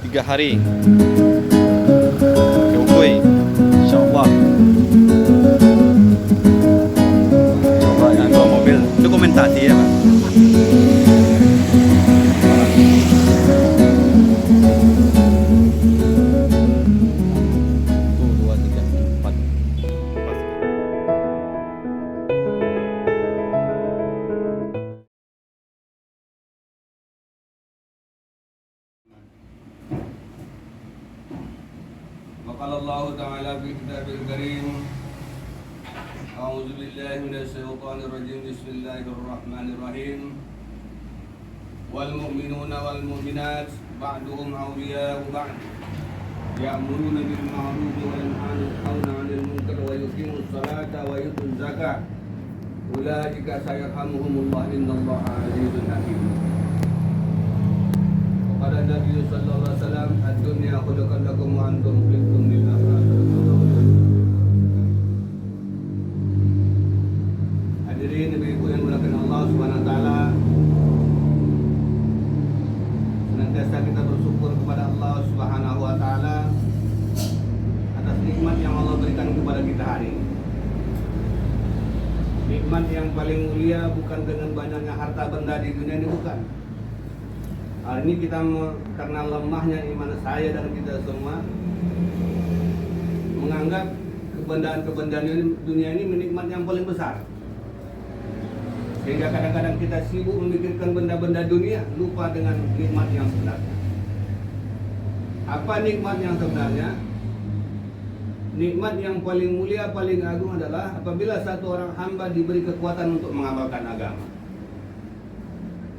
3 hari ke Ukui, insyaallah. Coba yang bawa mobil dokumentasi ya Pak. وقال الله تعالى في كتابه الكريم أعوذ بالله من الشيطان الرجيم بسم الله الرحمن الرحيم والمؤمنون والمؤمنات بعضهم أولياء بعض يأمرون بالمعروف وينهون عن المنكر ويقيمون الصلاة ويؤتون الزكاة أولئك سيرحمهم الله إن الله عزيز حكيم. Pada Nabi sallallahu alaihi wasallam, "Ad-dunya khuliqat lakum wa antum khuliqtum lil akhirah." Hadirin ibu-ibu yang dimuliakan Allah Subhanahu wa taala, senantiasa kita bersyukur kepada Allah Subhanahu wa taala atas nikmat yang Allah berikan kepada kita hari ini. Nikmat yang paling mulia bukan dengan banyaknya harta benda di dunia ini, bukan. Hari ini kita karena lemahnya iman saya dan kita semua menganggap kebendaan-kebendaan dunia ini nikmat yang paling besar. Sehingga kadang-kadang kita sibuk memikirkan benda-benda dunia, lupa dengan nikmat yang sebenarnya. Apa nikmat yang sebenarnya? Nikmat yang paling mulia, paling agung adalah apabila satu orang hamba diberi kekuatan untuk mengamalkan agama.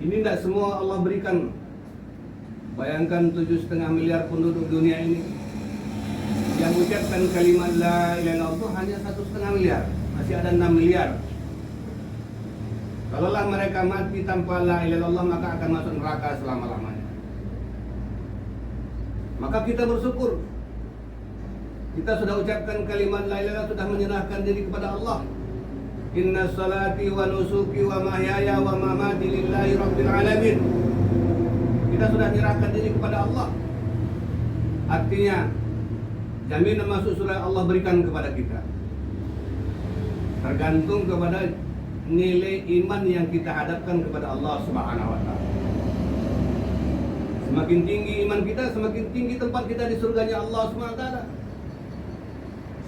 Ini tidak semua Allah berikan. Bayangkan 7,5 miliar penduduk dunia ini yang mengucapkan kalimat la ilaha illallah hanya 1,5 miliar. Masih ada 6 miliar. Kalaulah mereka mati tanpa la ilaha illallah, maka akan masuk neraka selama-lamanya. Maka kita bersyukur. Kita sudah ucapkan kalimat la ilaha illallah, sudah menyerahkan diri kepada Allah. Inna salati wa nusuki wa mahyaya wa mamati lillahi rabbil alamin. Kita sudah menyerahkan diri kepada Allah. Artinya jaminan masuk surga Allah berikan kepada kita. Tergantung kepada nilai iman yang kita hadapkan kepada Allah Subhanahu wa taala. Semakin tinggi iman kita, semakin tinggi tempat kita di surganya Allah Subhanahu wa taala.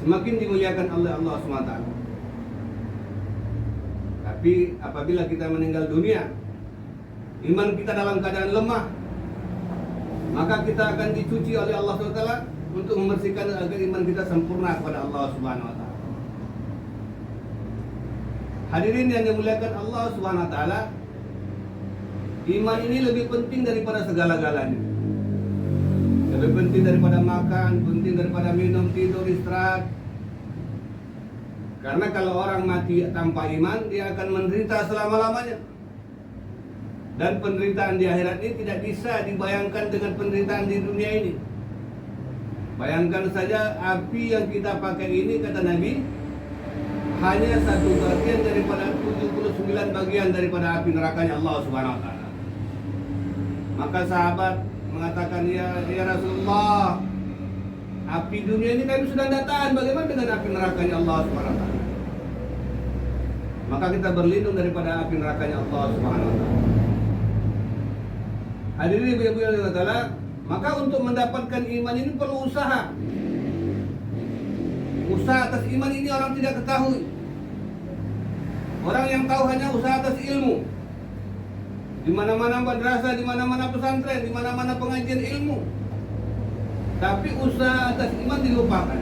Semakin dimuliakan oleh Allah Subhanahu wa taala. Tapi apabila kita meninggal dunia, iman kita dalam keadaan lemah, maka kita akan dicuci oleh Allah SWT untuk membersihkan agar iman kita sempurna kepada Allah Subhanahu wa taala. Hadirin yang dimuliakan Allah Subhanahu wa taala, iman ini lebih penting daripada segala-galanya. Lebih penting daripada makan, penting daripada minum, tidur, istirahat. Karena kalau orang mati tanpa iman, dia akan menderita selama-lamanya. Dan penderitaan di akhirat ini tidak bisa dibayangkan dengan penderitaan di dunia ini. Bayangkan saja api yang kita pakai ini, kata Nabi, hanya 1 bagian daripada 79 bagian daripada api nerakanya Allah Subhanahu wa taala. Maka sahabat mengatakan, ya Rasulullah, api dunia ini kami sudah tidak tahan, bagaimana dengan api nerakanya Allah Subhanahu wa taala? Maka kita berlindung daripada api nerakanya Allah Subhanahu wa taala. Hadirin ibu-ibu yang dirahmati Allah, maka untuk mendapatkan iman ini perlu usaha. Usaha atas iman ini orang tidak ketahui. Orang yang tahu hanya usaha atas ilmu. Di mana-mana madrasah, di mana-mana pesantren, di mana-mana pengajian ilmu. Tapi usaha atas iman dilupakan.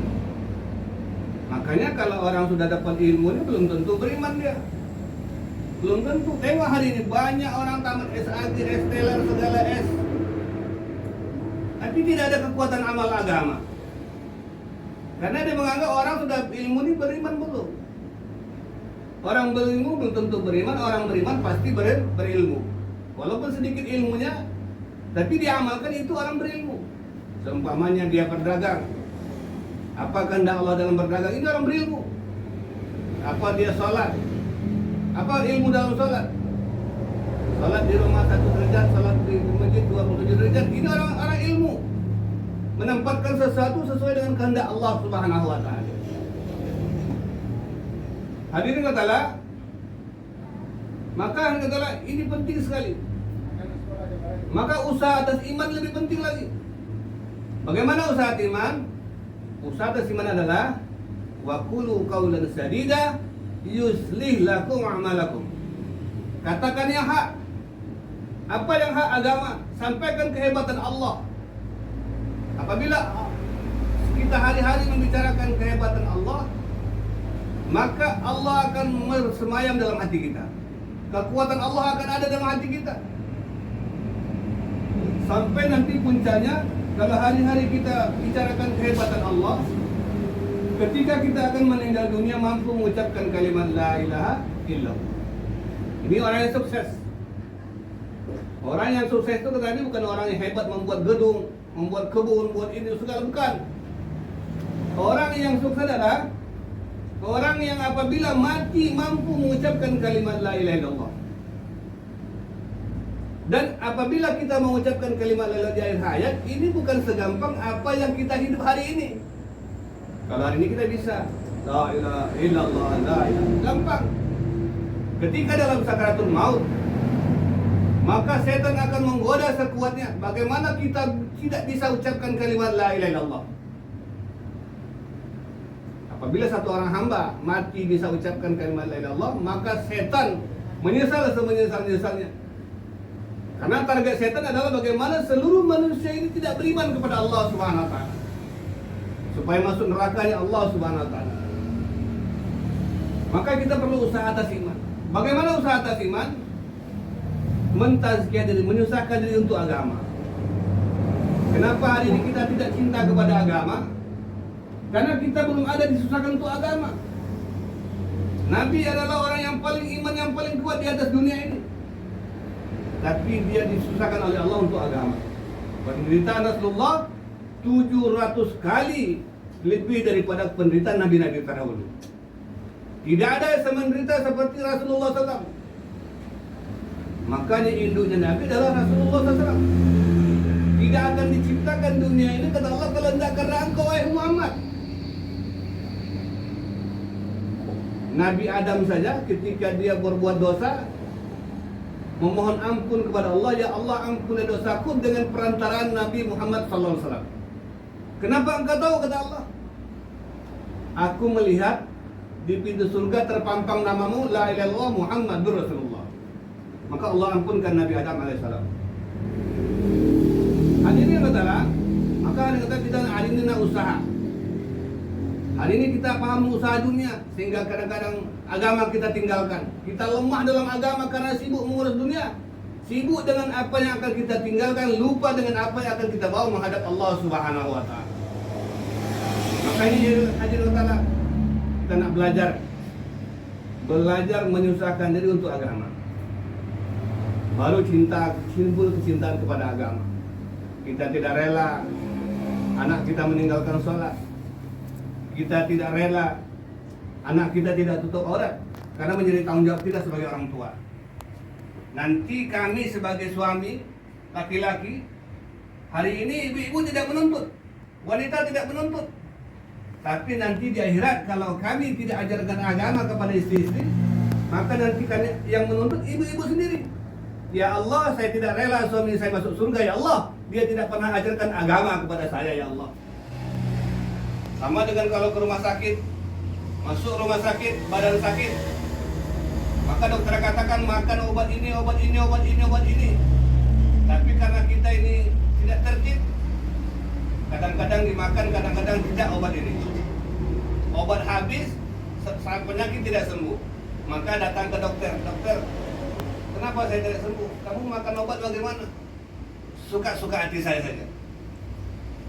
Makanya kalau orang sudah dapat ilmu ini belum tentu beriman dia. Belum tentu. Tengok hari ini banyak orang tamat SAG, S-Teller, segala S, tapi tidak ada kekuatan amal agama. Karena dia menganggap orang sudah ilmu ini beriman belum. Orang berilmu belum tentu beriman, orang beriman pasti berilmu. Walaupun sedikit ilmunya, tapi diamalkan itu orang berilmu. Seumpamanya dia berdagang, apa kehendak Allah dalam berdagang, ini orang berilmu. Apa dia sholat, apa ilmu dalam sholat. Sholat di rumah 1 derajat, sholat di masjid 27 derajat, ini orang ilmu. menempatkan sesuatu sesuai dengan kehendak Allah Subhanahu wa taala. Hadirin katalah, maka katalah ini penting sekali. Maka usaha atas iman lebih penting lagi. Bagaimana usaha atas iman? Usaha atas iman adalah wa qulu qawlan sadida yuslih lakum a'malakum. Katakan yang hak. Apa yang hak agama? Sampaikan kehebatan Allah. Apabila kita hari-hari membicarakan kehebatan Allah, maka Allah akan bersemayam dalam hati kita. Kekuatan Allah akan ada dalam hati kita. Sampai nanti puncaknya, kalau hari-hari kita bicarakan kehebatan Allah, ketika kita akan meninggal dunia mampu mengucapkan kalimat la ilaha illallah. Ini orang yang sukses. Orang yang sukses itu tadi bukan orang yang hebat membuat gedung, membuat kebun, buat ini segala, bukan. Orang yang sukses adalah orang yang apabila mati mampu mengucapkan kalimat la ilaha illallah. Dan apabila kita mengucapkan kalimat la ilaha illallah di akhir hayat, ini bukan segampang apa yang kita hidup hari ini. Kalau hari ini kita bisa la ilaha illallah, la ilaha, gampang. Ketika dalam sakaratul maut, maka setan akan menggoda sekuatnya. Bagaimana kita tidak bisa ucapkan kalimat la ilaha illallah? Apabila satu orang hamba mati bisa ucapkan kalimat la ilaha illallah, maka setan menyesal semenyesal-nyesalnya. Karena target setan adalah bagaimana seluruh manusia ini tidak beriman kepada Allah Subhanahu wa taala, supaya masuk nerakanya Allah Subhanahu wa taala. Maka kita perlu usaha atas iman. Bagaimana usaha atas iman? Mentazkiyah diri, menyusahkan diri untuk agama. Kenapa hari ini kita tidak cinta kepada agama? Karena kita belum ada disusahkan untuk agama. Nabi adalah orang yang paling iman, yang paling kuat di atas dunia ini, tapi dia disusahkan oleh Allah untuk agama. Penderitaan Rasulullah 700 kali lebih daripada penderitaan Nabi-Nabi terdahulu. Tidak ada yang menderita seperti Rasulullah SAW. Makanya induknya Nabi adalah Rasulullah SAW. Tidak akan diciptakan dunia ini, kata Allah, kalau tidak karena engkau, wahai Muhammad. Nabi Adam saja ketika dia berbuat dosa, memohon ampun kepada Allah, ya Allah ampuni dosaku dengan perantaraan Nabi Muhammad SAW. Kenapa engkau tahu, kata Allah? Aku melihat di pintu surga terpampang namamu, la ilaha illallah Muhammadur Rasulullah. Maka Allah ampunkan Nabi Adam alaihissalam. Hari ini katalah, maka hari kata kita hari ini nak usaha. Hari ini kita paham usaha dunia, sehingga kadang-kadang agama kita tinggalkan. Kita lemah dalam agama karena sibuk mengurus dunia, sibuk dengan apa yang akan kita tinggalkan, lupa dengan apa yang akan kita bawa menghadap Allah Subhanahu wa taala. Maka ini hadirin katalah, kita nak belajar menyusahkan diri untuk agama. Baru timbul kecintaan kepada agama. Kita tidak rela anak kita meninggalkan sholat. Kita tidak rela anak kita tidak tutup aurat, karena menjadi tanggung jawab kita sebagai orang tua. Nanti kami sebagai suami laki-laki, hari ini ibu-ibu tidak menuntut, wanita tidak menuntut. Tapi nanti di akhirat kalau kami tidak ajarkan agama kepada istri-istri, maka nanti kami yang menuntut ibu-ibu sendiri. Ya Allah, saya tidak rela suami saya masuk surga, ya Allah, dia tidak pernah ajarkan agama kepada saya, ya Allah. Sama dengan kalau ke rumah sakit, masuk rumah sakit, badan sakit, maka dokter katakan makan obat ini, obat ini, obat ini, obat ini. Tapi karena kita ini tidak tertib, kadang-kadang dimakan, kadang-kadang tidak obat ini. Obat habis, saat penyakit tidak sembuh, maka datang ke dokter. Dokter, kenapa saya tidak sembuh? Kamu makan obat bagaimana? Suka-suka hati saya saja.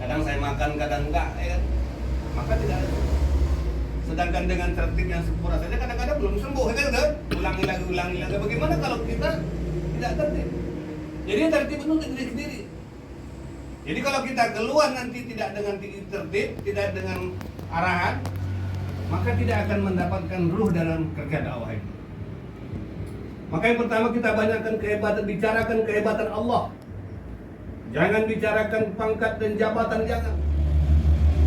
Kadang saya makan, kadang enggak, ya kan? Maka tidak ada. Sedangkan dengan tertib yang sempurna saja kadang-kadang belum sembuh, ya kan? Ulangi lagi. Bagaimana kalau kita tidak tertib? Jadi tertib itu untuk diri sendiri. Jadi kalau kita keluar nanti tidak dengan tertib, tidak dengan arahan, maka tidak akan mendapatkan ruh dalam kerja dakwah itu. Maka yang pertama kita banyakkan kehebatan, bicarakan kehebatan Allah. Jangan bicarakan pangkat dan jabatan, jangan.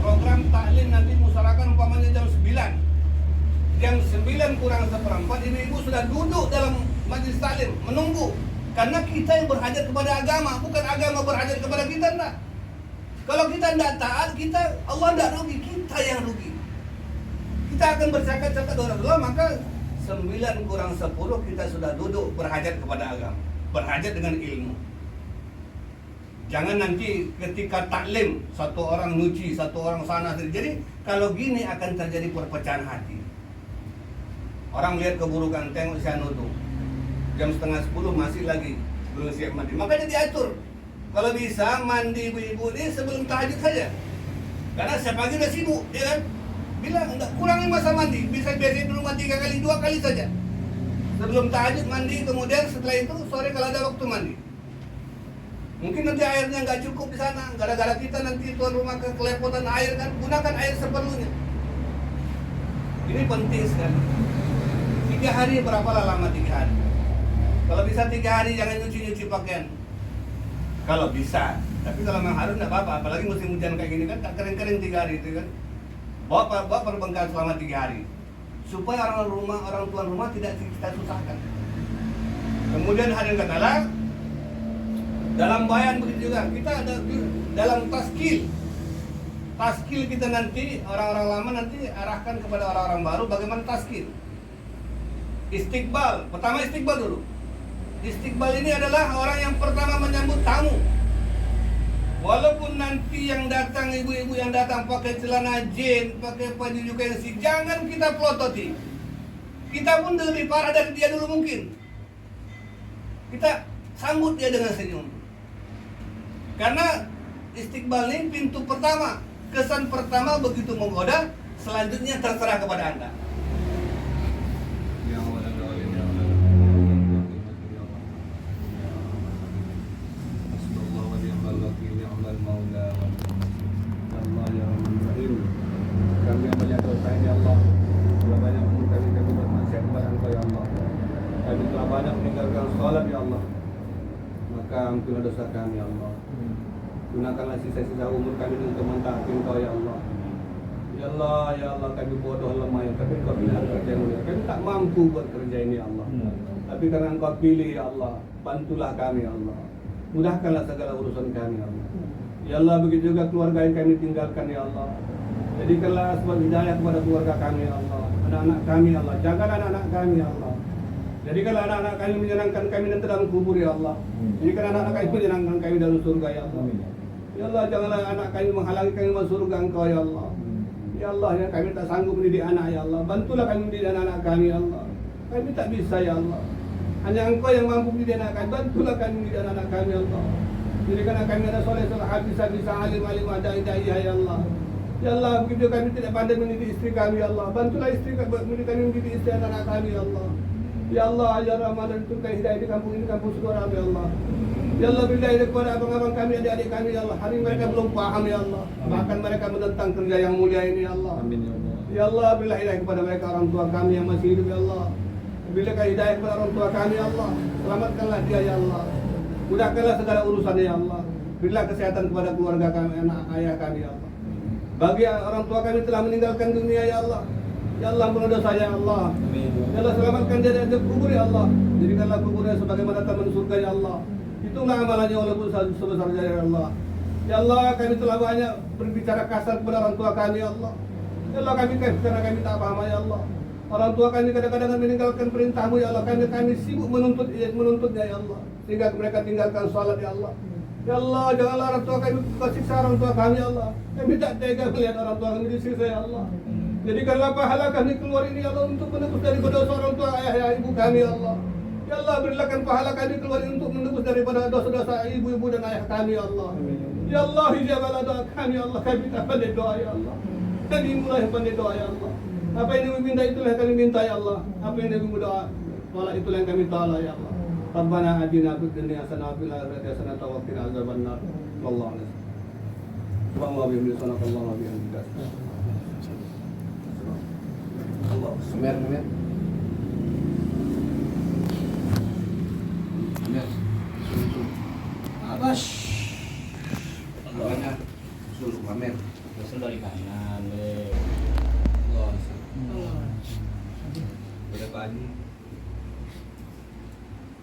Program taklim nanti musyawarah umpamanya jam 9. Jam 9 kurang seperempat ibu-ibu sudah duduk dalam majlis taklim menunggu. Karena kita yang berhajat kepada agama, bukan agama berhajat kepada kita, enggak. Kalau kita tidak taat, Allah tidak rugi, kita yang rugi. Kita akan bercakap-cakap dengan Rasulullah, maka 9 kurang 10 kita sudah duduk berhajat kepada agama, berhajat dengan ilmu. Jangan nanti ketika taklim satu orang nyuci, satu orang sana. Jadi kalau gini akan terjadi perpecahan hati. Orang lihat keburukan, tengok si Anudu jam setengah 10 masih lagi belum siap mandi. Makanya diatur. Kalau bisa mandi ibu-ibu ini sebelum tahajud saja. Karena setiap pagi udah sibuk, ya kan? Bilang enggak, kurangi masa mandi. Bisa biasanya dulu mandi 3 kali, 2 kali saja. Sebelum tahajud mandi, kemudian setelah itu sore kalau ada waktu mandi. Mungkin nanti airnya nggak cukup di sana, gara-gara kita nanti tuan rumah kelepotan air kan, gunakan air seperlunya. Ini penting sekali. 3 hari berapa lama 3 hari? Kalau bisa 3 hari jangan nyuci-nyuci pakaian. Kalau bisa, tapi kalau memang harus nggak apa-apa. Apalagi musim hujan kayak gini kan, tak kering-kering 3 hari itu kan. Bawa perbengkalan selama 3 hari, supaya orang tuan rumah tidak kita susahkan. Kemudian hari yang katalah. Dalam bayan begitu juga, kita ada dalam taskil kita nanti, orang-orang lama nanti arahkan kepada orang-orang baru bagaimana taskil. Istiqbal, pertama istiqbal dulu. Istiqbal ini adalah orang yang pertama menyambut tamu. Walaupun nanti yang datang, ibu-ibu yang datang pakai celana jeans, pakai baju juga yang jangan kita pelototi. Kita pun lebih parah dari dia dulu mungkin. Kita sambut dia dengan senyum. Karena istiqbal ini pintu pertama, kesan pertama begitu menggoda, selanjutnya terserah kepada Anda. Kami yang banyak dosa ini Allah, telah banyak kami bermaksiat kepada Engkau ya Allah. Kami telah banyak meninggalkan sholat ya Allah. Maka ampunilah dosa kami ya Allah. Gunakanlah sisa-sisa umur kami untuk mentaati Engkau ya Allah. Ya Allah, kami bodoh lemah ya, tapi Engkau pilihan kerja yang mulia. Kami tak mampu buat kerja ini ya Allah. Tapi karena Engkau pilih ya Allah, bantulah kami ya Allah. Mudahkanlah segala urusan kami ya Allah. Ya Allah, begitu juga keluarga yang kami tinggalkan ya Allah. Jadikanlah sebab hidayah kepada keluarga kami ya Allah. Anak-anak kami ya Allah, jagalah anak-anak kami ya Allah. Jadikanlah anak-anak kami menyenangkan kami nanti dalam kubur ya Allah. Jadikan anak-anak kami menyenangkan kami dalam surga ya Allah. Ya Allah, janganlah anak kami menghalangi kami masuk surga Engkau ya Allah. Ya Allah, ya kami tak sanggup mendidik anak ya Allah. Bantulah kami mendidik anak-anak kami ya Allah. Kami tak bisa ya Allah. Hanya Engkau yang mampu mendidik anak kami. Bantulah kami mendidik anak-anak kami ya Allah. Jadikan kami ada soleh, bisa alim, ada hidayah ya Allah. Ya Allah, begitu kami tidak pandai mendidik istri kami ya Allah. Bantulah istri kami mendidik istri anak-anak kami ya Allah. Ya Allah, ya Ramadan turunkan hidayah di kampung ini, kampung Sidoarjo ya Allah. Ya Allah, berilah hidayah kepada abang-abang kami, adik-adik kami ya Allah. Hari mereka belum paham ya Allah. Bahkan mereka menentang kerja yang mulia ini ya Allah. Amin ya Allah. Ya Allah, berilah hidayah kepada mereka orang tua kami yang masih hidup ya Allah. Berilah hidayah kepada orang tua kami ya Allah. Selamatkanlah dia ya Allah. Mudahkanlah segala urusannya ya Allah. Berilah kesehatan kepada keluarga kami, anak ayah kami ya Allah. Bagi orang tua kami telah meninggalkan dunia ya Allah. Ya Allah, ampunilah dosa ya Allah. Ya Allah, selamatkan dia dari kubur ya Allah. Jadikanlah kuburnya sebagaimana taman surga ya Allah. Itulah amalannya walaupun sebesar-besarnya ya Allah. Ya Allah, kami telah banyak berbicara kasar kepada orang tua kami ya Allah. Ya Allah, karena kami tak paham ya Allah. Orang tua kami kadang-kadang meninggalkan perintahmu ya Allah. Kami sibuk menuntutnya ya Allah. Sehingga mereka tinggalkan sholat ya Allah. Ya Allah, janganlah orang tua kami siksa orang tua kami ya Allah. Kami tak tega melihat orang tua kami disiksa ya Allah. Jadikanlah pahala kami keluar ini ya Allah untuk menebus daripada dosa orang tua ayah ibu kami ya Allah. Ya Allah, berikan pahala kami keluar ini untuk menebus daripada dosa-dosa ibu-ibu dan ayah kami ya Allah. Ya Allah, hijablah doa kami ya Allah. Kami tak pandai doa ya Allah. Kami mulai pandai doa ya Allah. Apa yang Nabi minta itulah yang kami minta ya Allah. Apa yang Nabi doa tolak itulah yang kami tolak ya Allah. Rabbana atina fid dunya hasanah wa fil akhirati hasanah wa qina azabannar. Wallahu a'lam. Subhanallah wa bihamdihi subhanallahi wa bihamdihi. Allah, semer. Abash. Usul pamer. Usul dari kanan deh. Pada Pak Haji.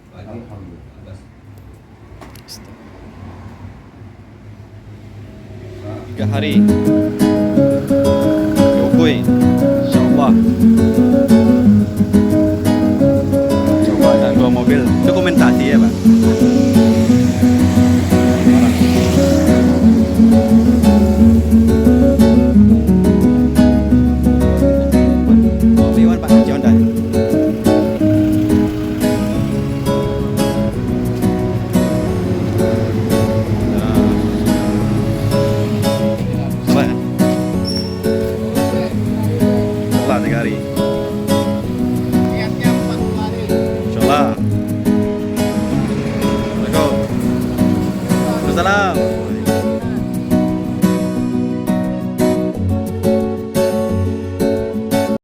Pak Haji. Alhamdulillah. Abbas. 3 hari Yogui insyaallah coba dan 2 mobil dokumentasi ya Pak.